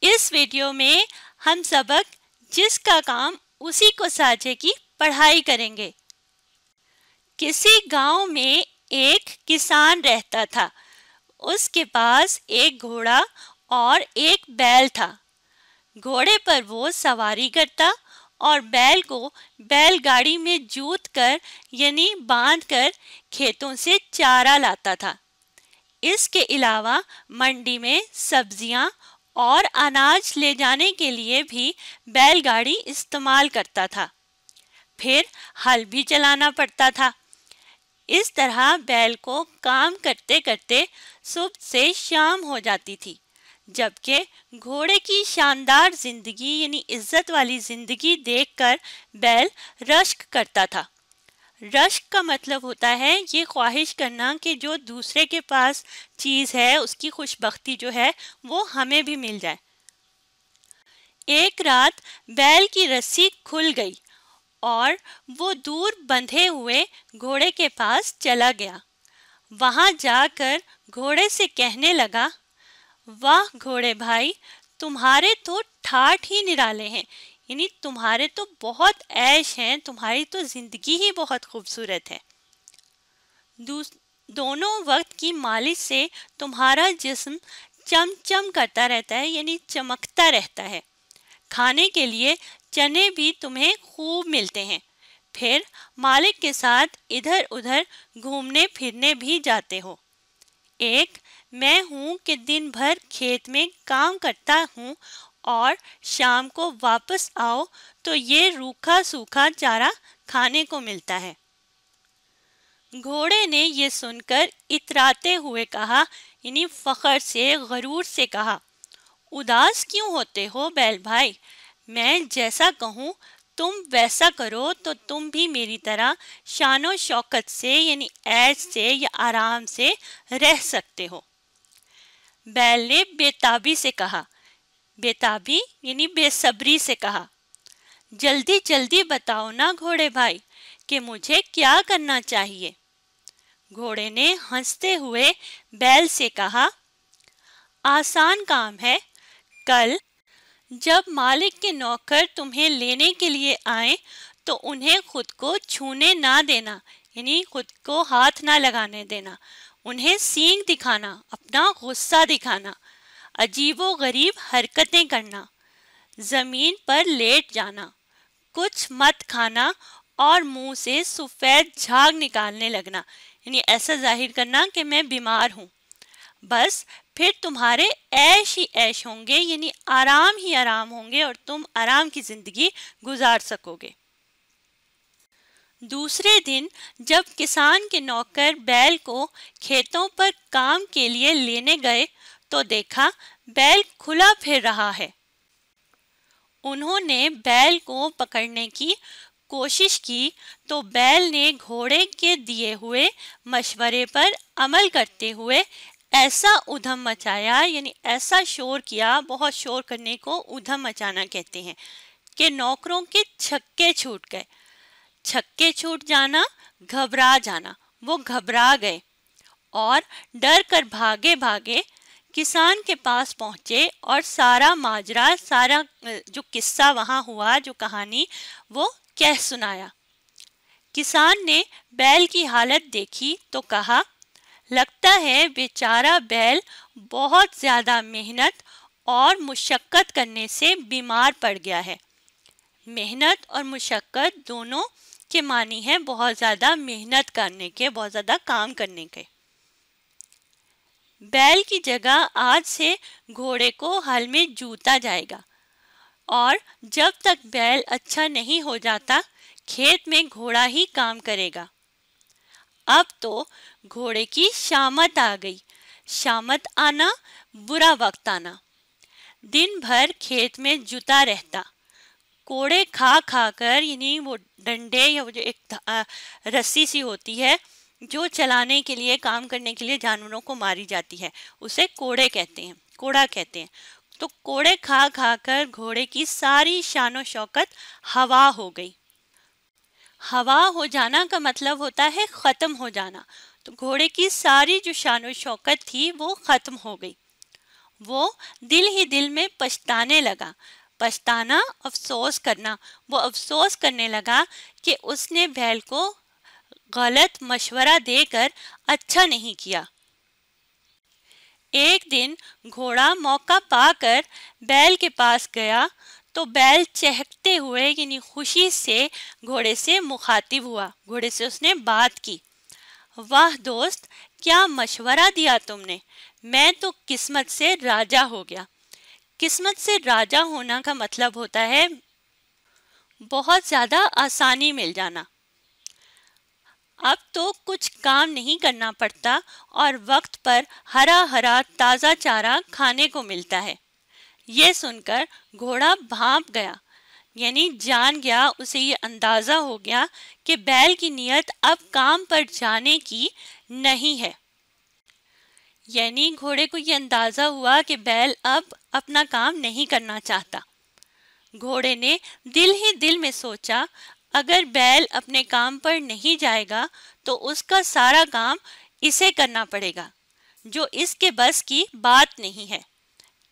इस वीडियो में हम सबक जिसका काम उसी को साझे की पढ़ाई करेंगे। किसी गांव में एक किसान रहता था। उसके पास एक घोड़ा और एक बैल था। घोड़े पर वो सवारी करता और बैल को बैलगाड़ी में जोत कर यानी बांध कर खेतों से चारा लाता था। इसके अलावा मंडी में सब्जियां और अनाज ले जाने के लिए भी बैलगाड़ी इस्तेमाल करता था। फिर हल भी चलाना पड़ता था। इस तरह बैल को काम करते करते सुबह से शाम हो जाती थी, जबकि घोड़े की शानदार जिंदगी यानी इज्जत वाली जिंदगी देखकर बैल रश्क करता था। रश्क का मतलब होता है ये ख्वाहिश करना कि जो दूसरे के पास चीज़ है उसकी खुशबख्ती जो है वो हमें भी मिल जाए। एक रात बैल की रस्सी खुल गई और वो दूर बंधे हुए घोड़े के पास चला गया। वहां जाकर घोड़े से कहने लगा, वाह घोड़े भाई, तुम्हारे तो ठाठ ही निराले हैं, यानी तुम्हारे तो बहुत ऐश हैं, तुम्हारी तो जिंदगी ही बहुत खूबसूरत है। दोनों वक्त की मालिश से तुम्हारा जिस्म चमचम करता रहता है, यानी चमकता रहता है। खाने के लिए चने भी तुम्हें खूब मिलते हैं। फिर मालिक के साथ इधर उधर घूमने फिरने भी जाते हो। एक मैं हूँ कि दिन भर खेत में काम करता हूँ और शाम को वापस आओ तो ये रूखा सूखा चारा खाने को मिलता है। घोड़े ने ये सुनकर इतराते हुए कहा, यानी फख्र से गरूर से कहा, उदास क्यों होते हो बैल भाई? मैं जैसा कहूँ तुम वैसा करो तो तुम भी मेरी तरह शानो शौकत से यानी ऐश से या आराम से रह सकते हो। बैल ने बेताबी से कहा, बेताबी यानी बेसब्री से कहा, जल्दी जल्दी बताओ ना घोड़े भाई कि मुझे क्या करना चाहिए। घोड़े ने हंसते हुए बैल से कहा, आसान काम है। कल जब मालिक के नौकर तुम्हें लेने के लिए आए तो उन्हें खुद को छूने ना देना, यानी खुद को हाथ ना लगाने देना। उन्हें सींग दिखाना, अपना गुस्सा दिखाना, अजीबो गरीब हरकतें करना, जमीन पर लेट जाना, कुछ मत खाना और मुंह से सफेद झाग निकालने लगना, यानी ऐसा जाहिर करना कि मैं बीमार हूँ। बस फिर तुम्हारे ऐश ही ऐश होंगे, यानी आराम ही आराम होंगे और तुम आराम की जिंदगी गुजार सकोगे। दूसरे दिन जब किसान के नौकर बैल को खेतों पर काम के लिए लेने गए तो देखा बैल खुला फिर रहा है। उन्होंने बैल को पकड़ने की कोशिश की तो बैल ने घोड़े के दिए हुए मशवरे पर अमल करते हुए ऐसा उधम मचाया, यानी ऐसा शोर किया, बहुत शोर करने को उधम मचाना कहते हैं, कि नौकरों के छक्के छूट गए। छक्के छूट जाना, घबरा जाना, वो घबरा गए और डर कर भागे भागे किसान के पास पहुंचे और सारा माजरा, सारा जो किस्सा वहां हुआ, जो कहानी, वो कह सुनाया। किसान ने बैल की हालत देखी तो कहा, लगता है बेचारा बैल बहुत ज़्यादा मेहनत और मुशक्क़त करने से बीमार पड़ गया है। मेहनत और मुशक्क़त दोनों के मानी है बहुत ज़्यादा मेहनत करने के, बहुत ज़्यादा काम करने के। बैल की जगह आज से घोड़े को हल में जूता जाएगा और जब तक बैल अच्छा नहीं हो जाता खेत में घोड़ा ही काम करेगा। अब तो घोड़े की शामत आ गई। शामत आना, बुरा वक्त आना। दिन भर खेत में जुता रहता, कोड़े खा खा कर, यानी वो डंडे या वो जो एक रस्सी सी होती है जो चलाने के लिए, काम करने के लिए जानवरों को मारी जाती है, उसे कोड़े कहते हैं, कोड़ा कहते हैं। तो कोड़े खा खा कर घोड़े की सारी शानो शौकत हवा हो गई। हवा हो जाना का मतलब होता है ख़त्म हो जाना। तो घोड़े की सारी जो शानो शौकत थी वो ख़त्म हो गई। وہ दिल ही दिल में पछताने लगा। पछताना अफसोस करना, वो अफसोस करने लगा कि उसने बैल को गलत मशवरा देकर अच्छा नहीं किया। एक दिन घोड़ा मौका पाकर बैल के पास गया तो बैल चहकते हुए यानी खुशी से घोड़े से मुखातिब हुआ, घोड़े से उसने बात की। वाह दोस्त, क्या मशवरा दिया तुमने, मैं तो किस्मत से राजा हो गया। किस्मत से राजा होना का मतलब होता है बहुत ज़्यादा आसानी मिल जाना। अब तो कुछ काम नहीं करना पड़ता और वक्त पर हरा हरा ताज़ा चारा खाने को मिलता है। ये सुनकर घोड़ा भांप गया, यानी जान गया, उसे ये अंदाज़ा हो गया कि बैल की नीयत अब काम पर जाने की नहीं है। यानी घोड़े को ये अंदाज़ा हुआ कि बैल अब अपना काम नहीं करना चाहता। घोड़े ने दिल ही दिल में सोचा, अगर बैल अपने काम पर नहीं जाएगा तो उसका सारा काम इसे करना पड़ेगा, जो इसके बस की बात नहीं है,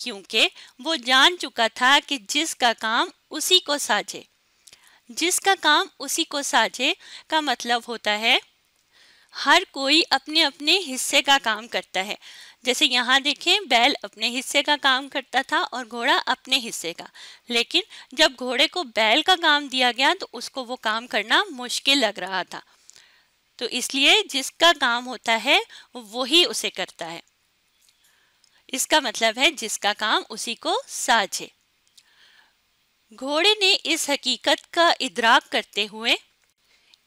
क्योंकि वो जान चुका था कि जिसका काम उसी को साझे। जिसका काम उसी को साझे का मतलब होता है हर कोई अपने अपने हिस्से का काम करता है। जैसे यहाँ देखें, बैल अपने हिस्से का काम करता था और घोड़ा अपने हिस्से का, लेकिन जब घोड़े को बैल का काम दिया गया तो उसको वो काम करना मुश्किल लग रहा था। तो इसलिए जिसका काम होता है वही उसे करता है। इसका मतलब है जिसका काम उसी को साझे। घोड़े ने इस हकीकत का इदराक करते हुए,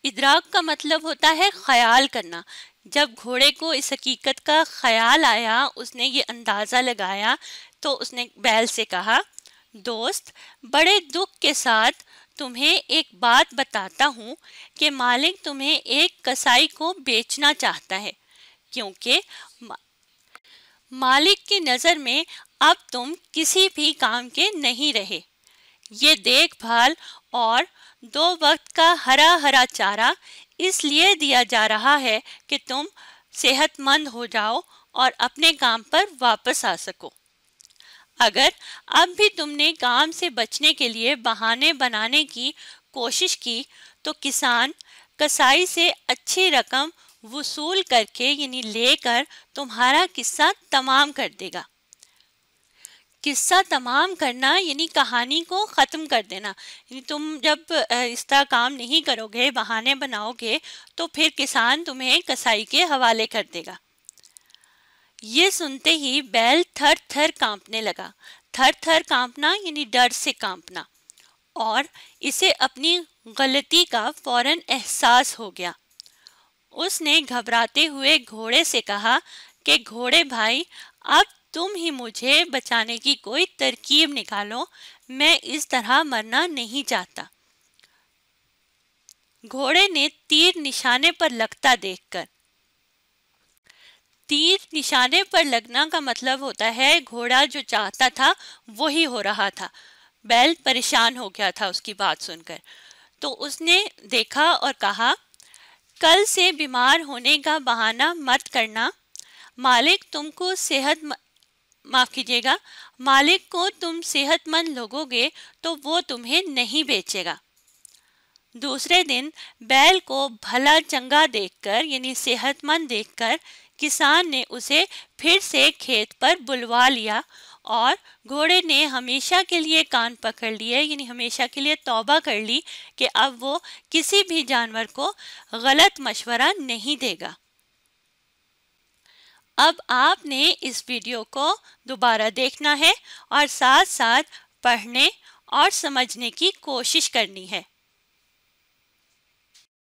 इदराक का मतलब होता है ख्याल करना। जब घोड़े को इस हकीकत का ख्याल आया, उसने ये अंदाज़ा लगाया, तो उसने बैल से कहा, दोस्त, बड़े दुख के साथ तुम्हें एक बात बताता हूँ कि मालिक तुम्हें एक कसाई को बेचना चाहता है, क्योंकि मालिक की नज़र में अब तुम किसी भी काम के नहीं रहे। ये देखभाल और 2 वक्त का हरा हरा चारा इसलिए दिया जा रहा है कि तुम सेहतमंद हो जाओ और अपने काम पर वापस आ सको। अगर अब भी तुमने काम से बचने के लिए बहाने बनाने की कोशिश की तो किसान कसाई से अच्छी रकम वसूल करके यानी लेकर तुम्हारा किस्सा तमाम कर देगा। किस्सा तमाम करना यानी कहानी को ख़त्म कर देना, यानी तुम जब इस तरह काम नहीं करोगे, बहाने बनाओगे, तो फिर किसान तुम्हें कसाई के हवाले कर देगा। ये सुनते ही बैल थर थर कांपने लगा। थर थर कांपना यानी डर से कांपना, और इसे अपनी गलती का फौरन एहसास हो गया। उसने घबराते हुए घोड़े से कहा कि घोड़े भाई, अब तुम ही मुझे बचाने की कोई तरकीब निकालो, मैं इस तरह मरना नहीं चाहता। घोड़े ने तीर निशाने पर लगता देखकर, तीर निशाने पर लगना का मतलब होता है घोड़ा जो चाहता था वही हो रहा था। बैल परेशान हो गया था उसकी बात सुनकर, तो उसने देखा और कहा, कल से बीमार होने का बहाना मत करना, मालिक तुमको माफ़ कीजिएगा, मालिक को तुम सेहतमंद लगोगे तो वो तुम्हें नहीं बेचेगा। दूसरे दिन बैल को भला चंगा देखकर यानी सेहतमंद देखकर किसान ने उसे फिर से खेत पर बुलवा लिया और घोड़े ने हमेशा के लिए कान पकड़ लिए, यानी हमेशा के लिए तौबा कर ली कि अब वो किसी भी जानवर को गलत मशवरा नहीं देगा। अब आपने इस वीडियो को दोबारा देखना है और साथ साथ पढ़ने और समझने की कोशिश करनी है।